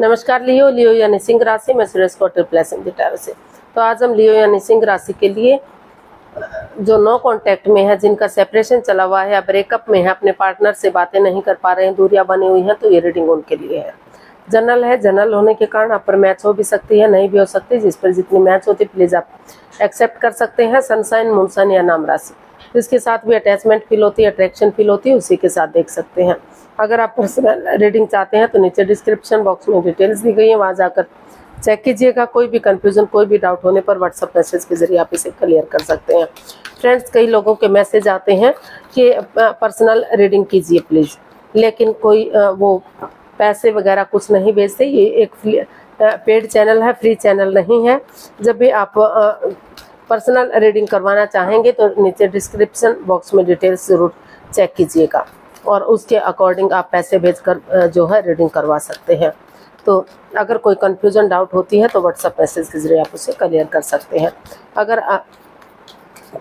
नमस्कार लियो यानी सिंह राशि में सुरेश कोटर प्लस टैरो से। तो आज हम लियो यानी सिंह राशि के लिए जो नो कांटेक्ट में है, जिनका सेपरेशन चला हुआ है या ब्रेकअप में है, अपने पार्टनर से बातें नहीं कर पा रहे हैं, दूरियां बनी हुई हैं, तो ये रीडिंग उनके लिए है। जनरल है, जनरल होने के कारण आप पर मैच हो भी सकती है, नहीं भी हो सकती। जिस पर जितनी मैच होती प्लीज आप एक्सेप्ट कर सकते हैं। सनसाइन, मूनसाइन या नाम राशि जिसके साथ भी अटैचमेंट फील होती है, अट्रैक्शन फील होती है, उसी के साथ देख सकते हैं। अगर आप पर्सनल रीडिंग चाहते हैं तो नीचे डिस्क्रिप्शन बॉक्स में डिटेल्स दी गई है, वहां जाकर चेक कीजिएगा। कोई भी कंफ्यूजन, कोई भी डाउट होने पर व्हाट्सएप मैसेज के जरिए आप इसे क्लियर कर सकते हैं। फ्रेंड्स, कई लोगों के मैसेज आते हैं कि पर्सनल रीडिंग कीजिए प्लीज़, लेकिन कोई वो पैसे वगैरह कुछ नहीं भेजते। ये एक पेड चैनल है, फ्री चैनल नहीं है। जब भी आप पर्सनल रीडिंग करवाना चाहेंगे तो नीचे डिस्क्रिप्शन बॉक्स में डिटेल्स ज़रूर चेक कीजिएगा और उसके अकॉर्डिंग आप पैसे भेजकर जो है रीडिंग करवा सकते हैं। तो अगर कोई कंफ्यूजन, डाउट होती है तो व्हाट्सएप मैसेज के जरिए आप उसे क्लियर कर सकते हैं।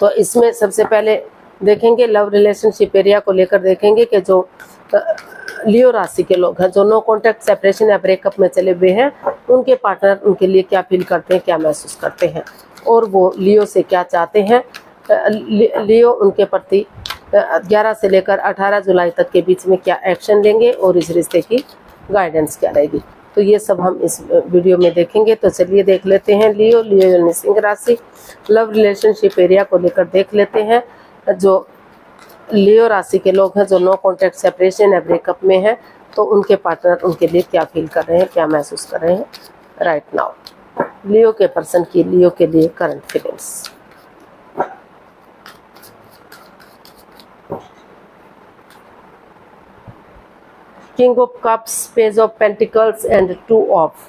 तो इसमें सबसे पहले देखेंगे लव रिलेशनशिप एरिया को लेकर देखेंगे कि जो लियो राशि के लोग हैं, जो नो कॉन्टैक्ट, सेपरेशन या ब्रेकअप में चले हुए हैं, उनके पार्टनर उनके लिए क्या फील करते हैं, क्या महसूस करते हैं और वो लियो से क्या चाहते हैं। लियो उनके प्रति 11 से लेकर 18 जुलाई तक के बीच में क्या एक्शन लेंगे और इस रिश्ते की गाइडेंस क्या रहेगी, तो ये सब हम इस वीडियो में देखेंगे। तो चलिए देख लेते हैं लियो यानी सिंह राशि लव रिलेशनशिप एरिया को लेकर देख लेते हैं। जो लियो राशि के लोग हैं, जो नो कॉन्टैक्ट, सेपरेशन या ब्रेकअप में हैं, तो उनके पार्टनर उनके लिए क्या फील कर रहे हैं, क्या महसूस कर रहे हैं राइट नाउ। लियो के पर्सन की लियो के लिए current feelings. King of cups, page of pentacles and 2 of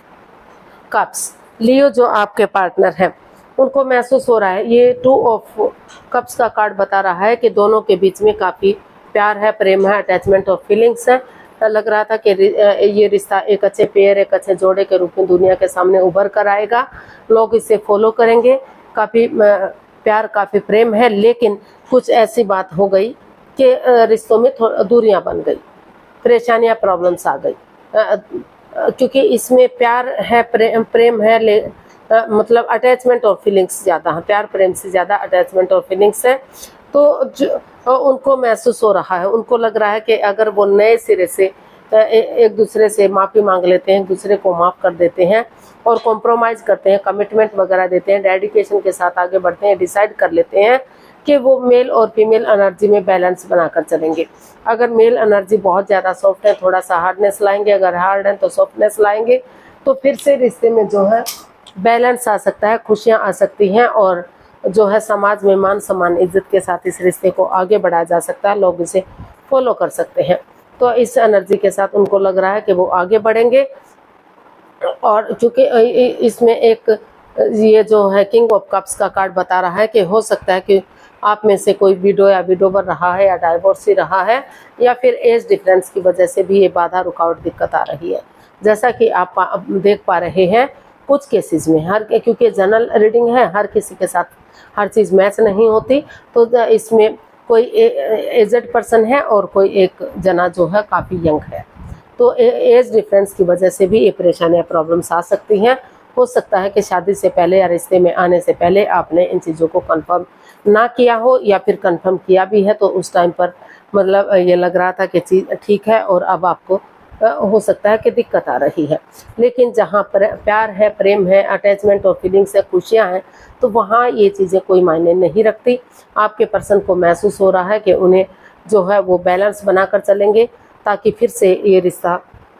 cups. Leo जो आपके पार्टनर हैं उनको महसूस हो रहा है, ये 2 ऑफ कप्स का कार्ड बता रहा है कि दोनों के बीच में काफ़ी प्यार है, प्रेम है, अटैचमेंट और फीलिंग्स है। लग रहा था कि ये रिश्ता एक अच्छे पेयर, एक अच्छे जोड़े के रूप में दुनिया के सामने उभर कर आएगा। लोग इसे फॉलो करेंगे। काफ़ी प्यार, काफ़ी प्रेम है, लेकिन कुछ ऐसी बात हो गई कि रिश्तों में दूरियां बन गई, परेशानियां, प्रॉब्लम्स आ गई। क्योंकि इसमें प्यार है, प्रेम है, मतलब अटैचमेंट और फीलिंग्स ज़्यादा है। प्यार प्रेम से ज़्यादा अटैचमेंट और फीलिंग्स है। तो उनको महसूस हो रहा है, उनको लग रहा है कि अगर वो नए सिरे से एक दूसरे से माफ़ी मांग लेते हैं, एक दूसरे को माफ़ कर देते हैं और कॉम्प्रोमाइज़ करते हैं, कमिटमेंट वगैरह देते हैं, डेडिकेशन के साथ आगे बढ़ते हैं, डिसाइड कर लेते हैं कि वो मेल और फीमेल एनर्जी में बैलेंस बनाकर चलेंगे। अगर मेल एनर्जी बहुत ज़्यादा सॉफ्ट है, थोड़ा सा हार्डनेस लाएंगे, अगर हार्ड है तो सॉफ्टनेस लाएंगे, तो फिर से रिश्ते में जो है बैलेंस आ सकता है, खुशियाँ आ सकती हैं और जो है समाज में मान सम्मान, इज्जत के साथ इस रिश्ते को आगे बढ़ाया जा सकता है। लोग इसे फॉलो कर सकते हैं। तो इस एनर्जी के साथ उनको लग रहा है कि वो आगे बढ़ेंगे। और चूँकि इसमें एक ये जो है किंग ऑफ कप्स का कार्ड बता रहा है कि हो सकता है कि आप में से कोई विडो या विडोवर रहा है या डाइवोर्सी रहा है, या फिर एज डिफरेंस की वजह से भी ये बाधा, रुकावट, दिक्कत आ रही है। जैसा कि आप देख पा रहे हैं कुछ केसेस में, क्योंकि जनरल रीडिंग है, हर किसी के साथ हर चीज़ मैच नहीं होती। तो इसमें कोई एजेड पर्सन है और कोई एक जना जो है काफ़ी यंग है। तो एज डिफरेंस की वजह से भी ये परेशानियाँ, प्रॉब्लम्स आ सकती हैं। हो सकता है कि शादी से पहले या रिश्ते में आने से पहले आपने इन चीज़ों को कंफर्म ना किया हो, या फिर कंफर्म किया भी है तो उस टाइम पर मतलब ये लग रहा था कि चीज़ ठीक है और अब आपको हो सकता है कि दिक्कत आ रही है। लेकिन जहाँ पर प्यार है, प्रेम है, अटैचमेंट और फीलिंग्स है, खुशियाँ हैं, तो वहाँ ये चीज़ें कोई मायने नहीं रखती। आपके पर्सन को महसूस हो रहा है कि उन्हें जो है वो बैलेंस बनाकर चलेंगे, ताकि फिर से ये रिश्ता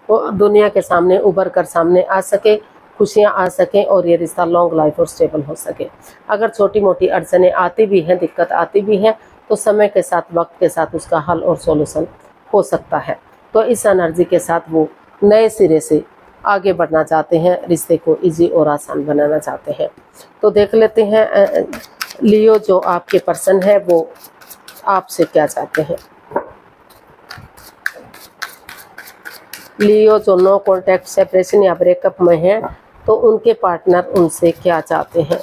दुनिया के सामने उभर कर सामने आ सके, खुशियाँ आ सकें और ये रिश्ता लॉन्ग लाइफ और स्टेबल हो सके। अगर छोटी मोटी अड़चनें आती भी हैं, दिक्कत आती भी हैं, तो समय के साथ, वक्त के साथ उसका हल और सॉल्यूशन हो सकता है। तो इस एनर्जी के साथ वो नए सिरे से आगे बढ़ना चाहते हैं, रिश्ते को इजी और आसान बनाना चाहते हैं। तो देख लेते हैं लियो जो आपके पर्सन है वो आपसे क्या चाहते हैं। लियो जो नो कॉन्टैक्ट, सेपरेशन या ब्रेकअप में है, तो उनके पार्टनर उनसे क्या चाहते हैं।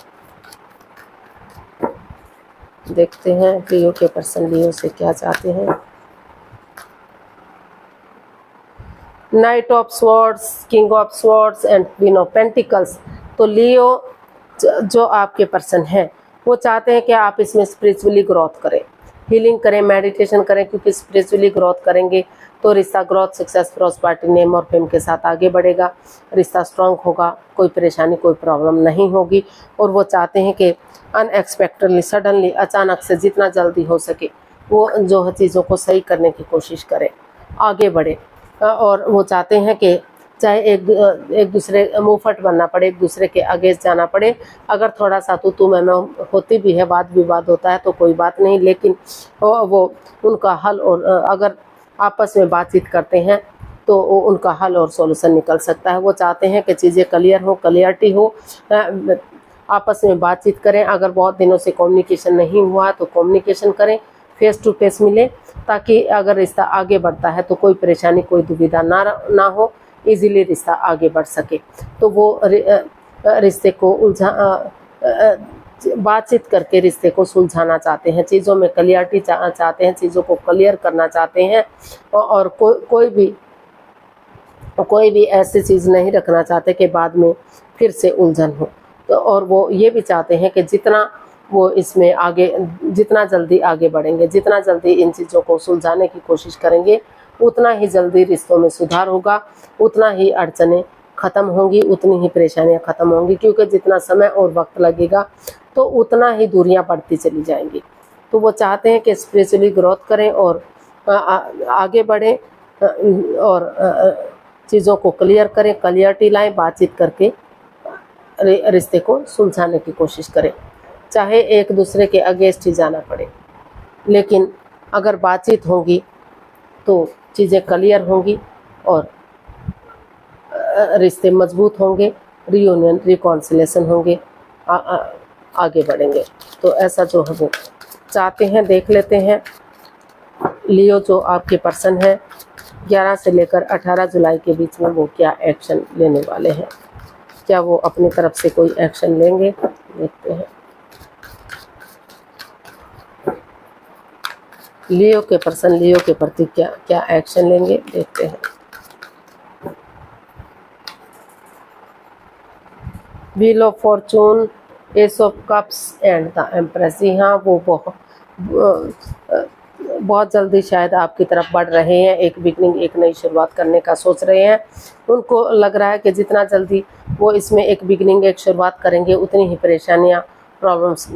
देखते हैं लियो के पर्सन लियो से क्या चाहते हैं। Night of swords, king of swords and queen of pentacles. तो लियो जो आपके पर्सन है वो चाहते हैं कि आप इसमें स्पिरिचुअली ग्रोथ करें, हीलिंग करें, मेडिटेशन करें, क्योंकि स्पिरिचुअली ग्रोथ करेंगे तो रिश्ता ग्रोथ, सक्सेस, प्रॉस्पेरिटी, नेम और फेम के साथ आगे बढ़ेगा, रिश्ता स्ट्रांग होगा, कोई परेशानी, कोई प्रॉब्लम नहीं होगी। और वो चाहते हैं कि अनएक्सपेक्टेडली, सडनली, अचानक से जितना जल्दी हो सके वो जो है चीज़ों को सही करने की कोशिश करें, आगे बढ़े। और वो चाहते हैं कि चाहे एक दूसरे मुँहफट बनना पड़े, एक दूसरे के अगेंस्ट जाना पड़े, अगर थोड़ा सा तू मैं होती भी है, वाद विवाद होता है तो कोई बात नहीं, लेकिन वो उनका हल, और अगर आपस में बातचीत करते हैं तो उनका हल और सॉल्यूशन निकल सकता है। वो चाहते हैं कि चीज़ें क्लियर हो, क्लियरिटी हो, आपस में बातचीत करें। अगर बहुत दिनों से कम्युनिकेशन नहीं हुआ तो कम्युनिकेशन करें, फेस टू फेस मिले, ताकि अगर रिश्ता आगे बढ़ता है तो कोई परेशानी, कोई दुविधा ना हो, इजीली रिश्ता आगे बढ़ सके। तो वो रिश्ते को बातचीत करके रिश्ते को सुलझाना चाहते हैं, चीज़ों में क्लियरिटी चाहते हैं, चीज़ों को क्लियर करना चाहते हैं, और कोई भी ऐसी चीज़ नहीं रखना चाहते कि बाद में फिर से उलझन हो। तो और वो ये भी चाहते हैं कि जितना वो इसमें आगे, जितना जल्दी आगे बढ़ेंगे, जितना जल्दी इन चीज़ों को सुलझाने की कोशिश करेंगे, उतना ही जल्दी रिश्तों में सुधार होगा, उतना ही अड़चनें ख़त्म होंगी, उतनी ही परेशानियां ख़त्म होंगी, क्योंकि जितना समय और वक्त लगेगा तो उतना ही दूरियां बढ़ती चली जाएंगी। तो वो चाहते हैं कि स्पिरिचुअली ग्रोथ करें और आगे बढ़ें, और चीज़ों को क्लियर करें, क्लियरिटी लाएं, बातचीत करके रिश्ते को सुलझाने की कोशिश करें, चाहे एक दूसरे के अगेंस्ट ही जाना पड़े, लेकिन अगर बातचीत होगी तो चीज़ें क्लियर होंगी और रिश्ते मजबूत होंगे, रियूनियन, रिकॉन्सिलेशन होंगे, आगे बढ़ेंगे। तो ऐसा जो है वो चाहते हैं। देख लेते हैं लियो जो आपके पर्सन है 11 से लेकर 18 जुलाई के बीच में वो क्या एक्शन लेने वाले हैं, क्या वो अपनी तरफ से कोई एक्शन लेंगे, देखते हैं। लियो के पर्सन लियो के प्रति क्या एक्शन लेंगे, देखते हैं। Wheel of fortune, ace of cups and the empress. जी हाँ, वो बहुत जल्दी शायद आपकी तरफ बढ़ रहे हैं, एक बिगनिंग, एक नई शुरुआत करने का सोच रहे हैं। उनको लग रहा है कि जितना जल्दी वो इसमें एक बिगनिंग, एक शुरुआत करेंगे, उतनी ही परेशानियाँ, प्रॉब्लम्स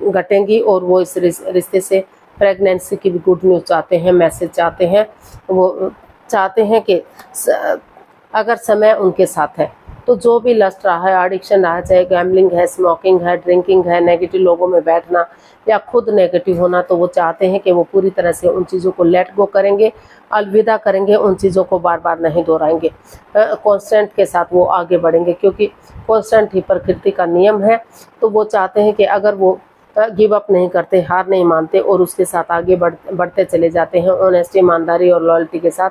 घटेंगी, और वो इस रिश्ते से प्रेगनेंसी की भी गुड न्यूज़ चाहते हैं, मैसेज चाहते हैं। वो चाहते हैं कि अगर समय उनके साथ है तो जो भी लस्ट रहा है, एडिक्शन रहा है, चाहे गैम्बलिंग है, स्मोकिंग है, ड्रिंकिंग है, नेगेटिव लोगों में बैठना या खुद नेगेटिव होना, तो वो चाहते हैं कि वो पूरी तरह से उन चीज़ों को लेट गो करेंगे, अलविदा करेंगे, उन चीज़ों को बार बार नहीं दोहराएंगे, कॉन्स्टेंट के साथ वो आगे बढ़ेंगे, क्योंकि कॉन्स्टेंट ही प्रकृति का नियम है। तो वो चाहते हैं कि अगर वो गिव अप नहीं करते, हार नहीं मानते और उसके साथ आगे बढ़ते चले जाते हैं, ऑनेस्टी, ईमानदारी और लॉयल्टी के साथ,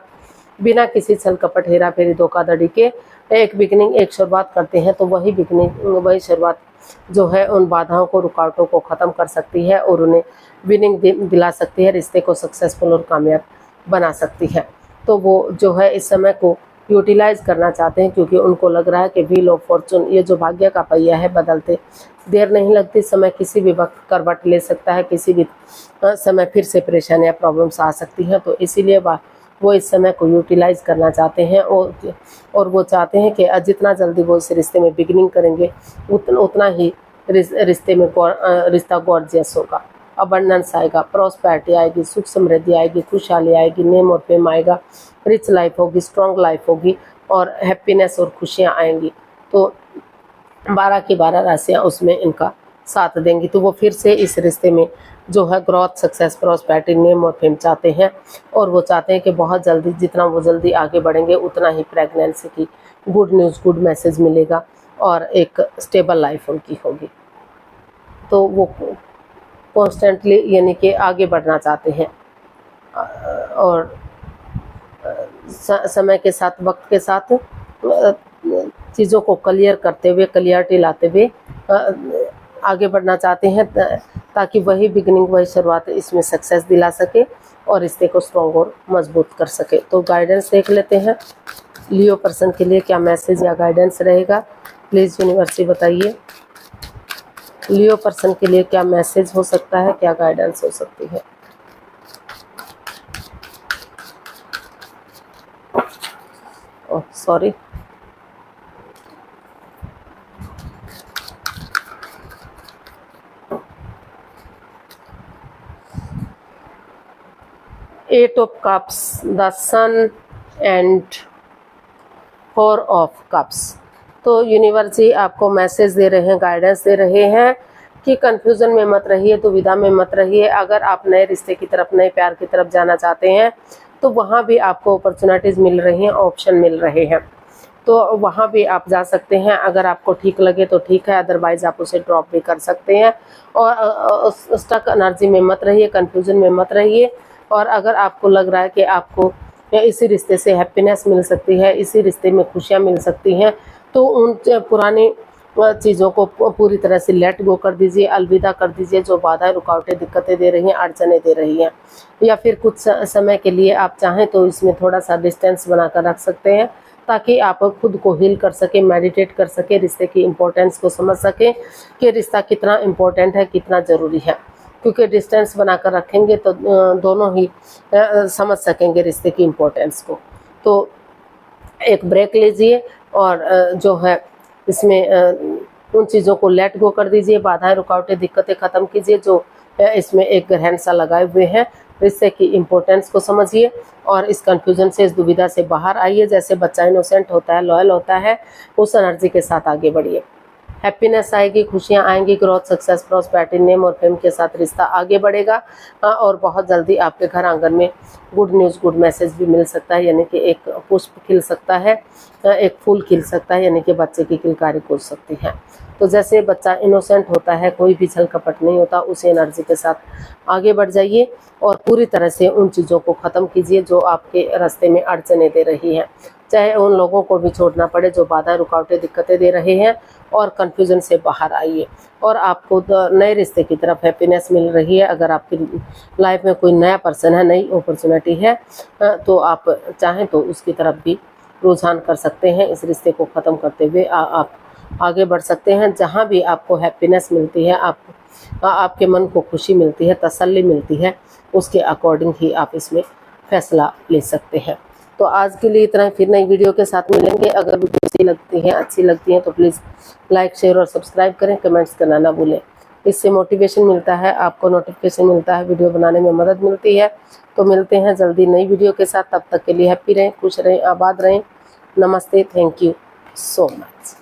बिना किसी छल कपट, हेरा फेरी, धोखाधड़ी के एक बिगनिंग, एक शुरुआत करते हैं, तो वही बिगनिंग, वही शुरुआत जो है उन बाधाओं को, रुकावटों को ख़त्म कर सकती है और उन्हें विनिंग दिला सकती है, रिश्ते को सक्सेसफुल और कामयाब बना सकती है। तो वो जो है इस समय को यूटिलाइज करना चाहते हैं, क्योंकि उनको लग रहा है कि व्हील ऑफ फॉर्चून, ये जो भाग्य का पहिया है, बदलते देर नहीं लगती, समय किसी भी वक्त करवट ले सकता है, किसी भी समय फिर से परेशानियाँ, प्रॉब्लम्स आ सकती हैं। तो इसीलिए वो इस समय को यूटिलाइज करना चाहते हैं, और वो चाहते हैं कि जितना जल्दी वो इस रिश्ते में बिगिनिंग करेंगे, उतना ही रिश्ते में रिश्ता गॉर्जियस होगा, अबंडेंस आएगा, प्रॉस्पेरिटी आएगी, सुख समृद्धि आएगी, खुशहाली आएगी, नेम और फेम आएगा, रिच लाइफ होगी, स्ट्रॉन्ग लाइफ होगी, और हैप्पीनेस और खुशियाँ आएंगी। तो 12 की 12 राशियाँ उसमें इनका साथ देंगी। तो वो फिर से इस रिश्ते में जो है ग्रोथ, सक्सेस, प्रॉस्पेरिटी, नेम और फेम चाहते हैं, और वो चाहते हैं कि बहुत जल्दी, जितना वो जल्दी आगे बढ़ेंगे, उतना ही प्रेगनेंसी की गुड न्यूज़, गुड मैसेज मिलेगा और एक स्टेबल लाइफ उनकी होगी। तो वो कॉन्स्टेंटली यानी कि आगे बढ़ना चाहते हैं, और समय के साथ, वक्त के साथ चीज़ों को क्लियर करते हुए, क्लियरिटी लाते हुए आगे बढ़ना चाहते हैं, ताकि वही बिगनिंग, वही शुरुआत इसमें सक्सेस दिला सके और रिश्ते को स्ट्रॉन्ग और मजबूत कर सके। तो गाइडेंस देख लेते हैं। लियो पर्सन के लिए क्या मैसेज या गाइडेंस रहेगा, प्लीज़ यूनिवर्स बताइए। लियो पर्सन के लिए क्या मैसेज हो सकता है, क्या गाइडेंस हो सकती है। Oh sorry, eight of cups, the sun and 4 of cups. तो यूनिवर्स जी आपको मैसेज दे रहे हैं, गाइडेंस दे रहे हैं कि कंफ्यूजन में मत रहिए, दुविधा में मत रहिए। अगर आप नए रिश्ते की तरफ, नए प्यार की तरफ जाना चाहते हैं तो वहाँ भी आपको अपॉर्चुनिटीज़ मिल रही हैं, ऑप्शन मिल रहे हैं, तो वहाँ भी आप जा सकते हैं। अगर आपको ठीक लगे तो ठीक है, अदरवाइज आप उसे ड्रॉप भी कर सकते हैं। और स्टक एनर्जी में मत रहिए, कंफ्यूजन में मत रहिए। और अगर आपको लग रहा है कि आपको इसी रिश्ते से हैप्पीनेस मिल सकती है, इसी रिश्ते में खुशियाँ मिल सकती हैं, तो उन पुरानी चीज़ों को पूरी तरह से लेट गो कर दीजिए, अलविदा कर दीजिए। जो बाधाएं, रुकावटें, दिक्कतें दे रही हैं, अड़चनें दे रही हैं, या फिर कुछ समय के लिए आप चाहें तो इसमें थोड़ा सा डिस्टेंस बनाकर रख सकते हैं, ताकि आप खुद को हील कर सकें, मेडिटेट कर सकें, रिश्ते की इम्पोर्टेंस को समझ सकें कि रिश्ता कितना इम्पोर्टेंट है, कितना ज़रूरी है। क्योंकि डिस्टेंस बनाकर रखेंगे तो दोनों ही समझ सकेंगे रिश्ते की इम्पोर्टेंस को। तो एक ब्रेक लीजिए और जो है इसमें उन चीज़ों को लेट गो कर दीजिए, बाधाएं, रुकावटें, दिक्कतें ख़त्म कीजिए जो इसमें एक ग्रहण सा लगाए हुए हैं। रिश्ते की इम्पोर्टेंस को समझिए और इस कन्फ्यूजन से, इस दुविधा से बाहर आइए। जैसे बच्चा इनोसेंट होता है, लॉयल होता है, उस एनर्जी के साथ आगे बढ़िए। हैप्पीनेस आएगी, खुशियाँ आएंगी, ग्रोथ, सक्सेस, प्रॉस्पेरिटी, नेम और फेम के साथ रिश्ता आगे बढ़ेगा। और बहुत जल्दी आपके घर आंगन में गुड न्यूज़, गुड मैसेज भी मिल सकता है, यानी कि एक पुष्प खिल सकता है, एक फूल खिल सकता है, यानी कि बच्चे की किलकारी कूद सकती है। तो जैसे बच्चा इनोसेंट होता है, कोई भी छल कपट नहीं होता, उसी एनर्जी के साथ आगे बढ़ जाइए और पूरी तरह से उन चीज़ों को ख़त्म कीजिए जो आपके रास्ते में अड़चनें दे रही हैं। चाहे उन लोगों को भी छोड़ना पड़े जो बाधाएं, रुकावटें, दिक्कतें दे रहे हैं, और कन्फ्यूजन से बाहर आइए और आपको नए रिश्ते की तरफ हैप्पीनेस मिल रही है। अगर आपकी लाइफ में कोई नया पर्सन है, नई अपॉर्चुनिटी है, तो आप चाहें तो उसकी तरफ भी रुझान कर सकते हैं। इस रिश्ते को ख़त्म करते हुए आप आगे बढ़ सकते हैं। जहाँ भी आपको हैप्पीनेस मिलती है, आपके मन को खुशी मिलती है, तसल्ली मिलती है, उसके अकॉर्डिंग ही आप इसमें फैसला ले सकते हैं। तो आज के लिए इतना ही, फिर नई वीडियो के साथ मिलेंगे। अगर वीडियो अच्छी लगती है तो प्लीज़ लाइक, शेयर और सब्सक्राइब करें, कमेंट्स करना ना भूलें। इससे मोटिवेशन मिलता है, आपको नोटिफिकेशन मिलता है, वीडियो बनाने में मदद मिलती है। तो मिलते हैं जल्दी नई वीडियो के साथ, तब तक के लिए हैप्पी रहें, खुश रहें, आबाद रहें। नमस्ते, थैंक यू सो मच।